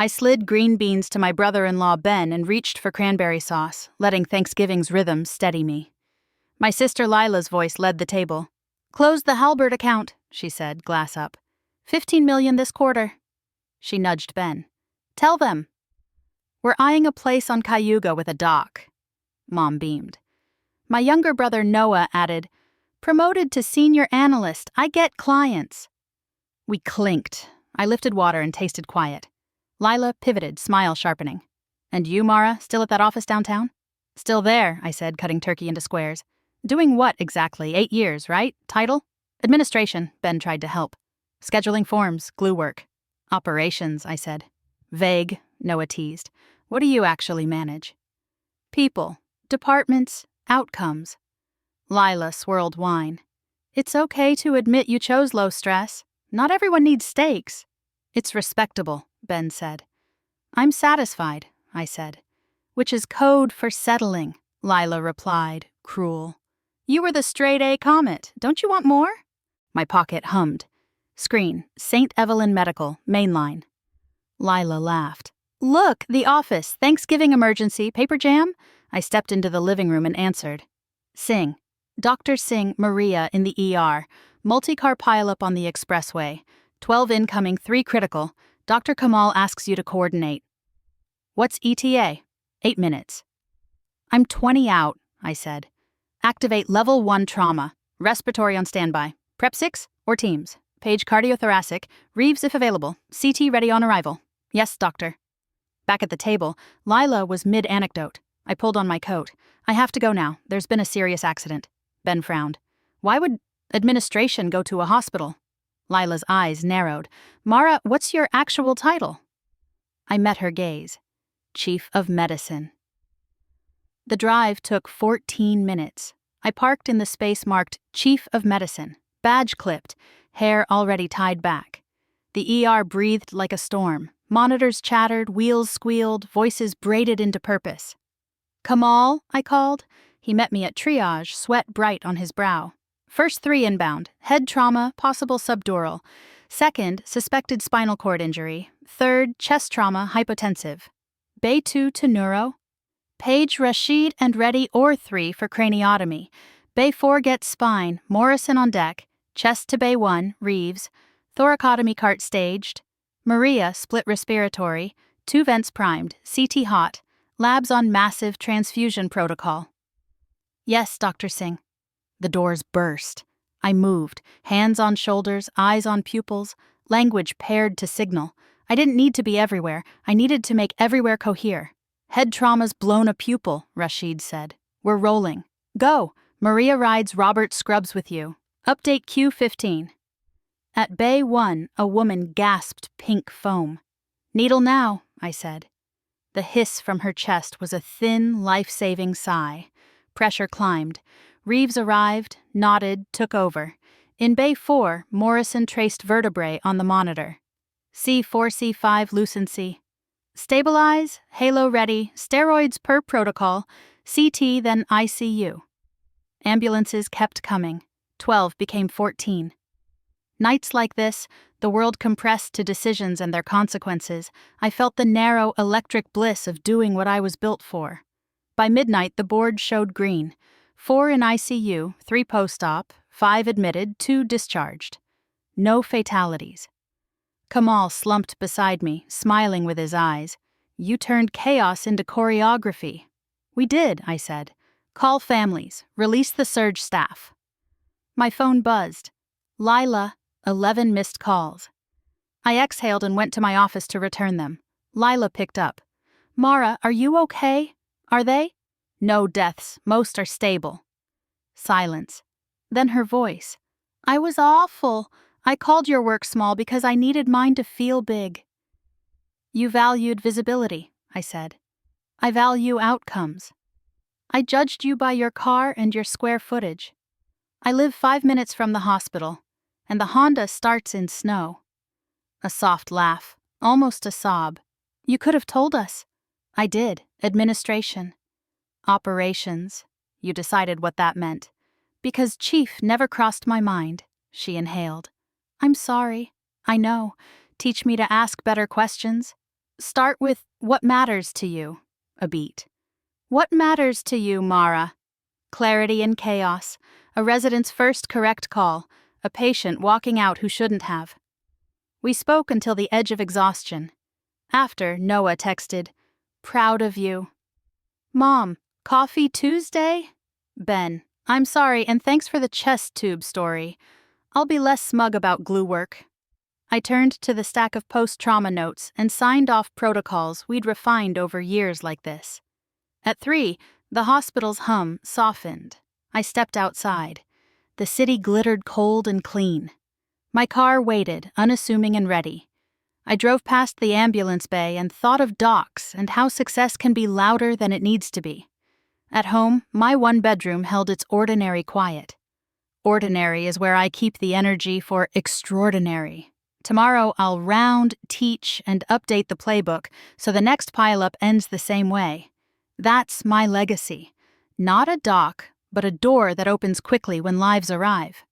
I slid green beans to my brother-in-law Ben and reached for cranberry sauce, letting Thanksgiving's rhythm steady me. My sister Lila's voice led the table. "Close the Halbert account," she said, glass up. $15 million this quarter. She nudged Ben. "Tell them." "We're eyeing a place on Cayuga with a dock." Mom beamed. My younger brother Noah added, "Promoted to senior analyst, I get clients." We clinked. I lifted water and tasted quiet. Lila pivoted, smile sharpening. "And you, Mara, still at that office downtown?" "Still there," I said, cutting turkey into squares. "Doing what exactly? 8 years, right? Title?" "Administration," Ben tried to help. "Scheduling forms, glue work." "Operations," I said. "Vague," Noah teased. "What do you actually manage?" "People, departments, outcomes." Lila swirled wine. "It's okay to admit you chose low stress. Not everyone needs stakes." "It's respectable," Ben said. "I'm satisfied," I said. "Which is code for settling," Lila replied, cruel. "You were the straight-A comet. Don't you want more?" My pocket hummed. Screen, St. Evelyn Medical, mainline. Lila laughed. "Look, the office, Thanksgiving emergency, paper jam?" I stepped into the living room and answered. "Singh. Dr. Singh, Maria, in the ER. Multi-car pileup on the expressway. 12 incoming, 3 critical. Dr. Kamal asks you to coordinate." "What's ETA?" 8 minutes. "I'm 20 out," I said. "Activate level 1 trauma. Respiratory on standby. Prep 6 or Teams. Page cardiothoracic. Reeves if available. CT ready on arrival." "Yes, doctor." Back at the table, Lila was mid-anecdote. I pulled on my coat. "I have to go now. There's been a serious accident." Ben frowned. "Why would administration go to a hospital?" Lila's eyes narrowed. "Mara, what's your actual title?" I met her gaze. Chief of Medicine. The drive took 14 minutes. I parked in the space marked Chief of Medicine, badge clipped, hair already tied back. The ER breathed like a storm. Monitors chattered, wheels squealed, voices braided into purpose. "Kamal," I called. He met me at triage, sweat bright on his brow. "First 3 inbound, head trauma, possible subdural. Second, suspected spinal cord injury. Third, chest trauma, hypotensive. Bay 2 to neuro. Page Rashid and ready or 3 for craniotomy. Bay 4 gets spine, Morrison on deck. Chest to Bay 1, Reeves. Thoracotomy cart staged. Maria, split respiratory. 2 vents primed, CT hot. Labs on massive transfusion protocol." "Yes, Dr. Singh." The doors burst. I moved, hands on shoulders, eyes on pupils, language paired to signal. I didn't need to be everywhere. I needed to make everywhere cohere. "Head trauma's blown a pupil," Rashid said. "We're rolling. Go. Maria rides Robert Scrubs with you. Update Q15. At Bay 1, a woman gasped pink foam. "Needle now," I said. The hiss from her chest was a thin, life-saving sigh. Pressure climbed. Reeves arrived, nodded, took over. In Bay 4, Morrison traced vertebrae on the monitor. C4, C5 lucency. "Stabilize, halo ready, steroids per protocol, CT then ICU." Ambulances kept coming. 12 became 14. Nights like this, the world compressed to decisions and their consequences, I felt the narrow, electric bliss of doing what I was built for. By midnight, the board showed green. 4 in ICU, 3 post-op, 5 admitted, 2 discharged. No fatalities. Kamal slumped beside me, smiling with his eyes. "You turned chaos into choreography." "We did," I said. "Call families. Release the surge staff." My phone buzzed. "Lila, 11 missed calls." I exhaled and went to my office to return them. Lila picked up. "Mara, are you okay? Are they?" "No deaths. Most are stable." Silence. Then her voice. "I was awful. I called your work small because I needed mine to feel big." "You valued visibility," I said. "I value outcomes. I judged you by your car and your square footage. I live 5 minutes from the hospital, and the Honda starts in snow." A soft laugh, almost a sob. "You could have told us." "I did. Administration." "Operations." You decided what that meant. "Because chief never crossed my mind," she inhaled. "I'm sorry. I know. Teach me to ask better questions." Start with what matters to you. A beat. What matters to you, Mara? Clarity in chaos. A resident's first correct call. A patient walking out who shouldn't have. We spoke until the edge of exhaustion. After, Noah texted, "Proud of you." Mom, coffee Tuesday? Ben, I'm sorry and thanks for the chest tube story. I'll be less smug about glue work. I turned to the stack of post-trauma notes and signed off protocols we'd refined over years like this. At 3, the hospital's hum softened. I stepped outside. The city glittered cold and clean. My car waited, unassuming and ready. I drove past the ambulance bay and thought of docs and how success can be louder than it needs to be. At home, my one bedroom held its ordinary quiet. Ordinary is where I keep the energy for extraordinary. Tomorrow I'll round, teach, and update the playbook so the next pileup ends the same way. That's my legacy. Not a doc, but a door that opens quickly when lives arrive.